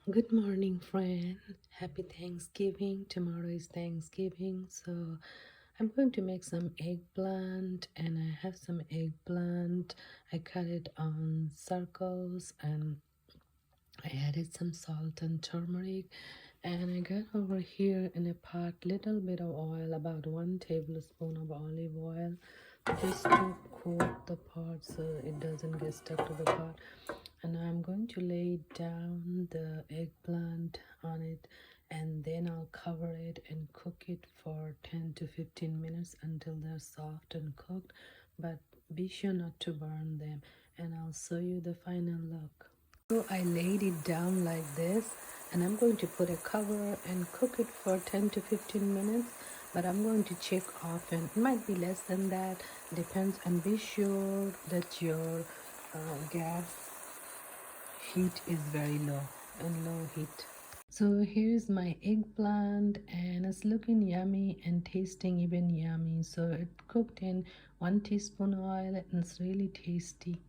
Good morning, friend. Happy Thanksgiving. Tomorrow is Thanksgiving, so I'm going to make some eggplant, and I have some eggplant. I cut it on circles and I added some salt and turmeric, and I got over here in a pot little bit of oil, about 1 tablespoon of olive oil, just to coat the pot so it doesn't get stuck to the pot. And I'm going to lay down the eggplant on it, and then I'll cover it and cook it for 10 to 15 minutes until they're soft and cooked, but be sure not to burn them, and I'll show you the final look. So I laid it down like this, and I'm going to put a cover and cook it for 10 to 15 minutes, but I'm going to check often. It might be less than that, depends, and be sure that your gas heat is very low and low heat. So here's my eggplant, and it's looking yummy and tasting even yummy. So it cooked in 1 teaspoon oil, and it's really tasty.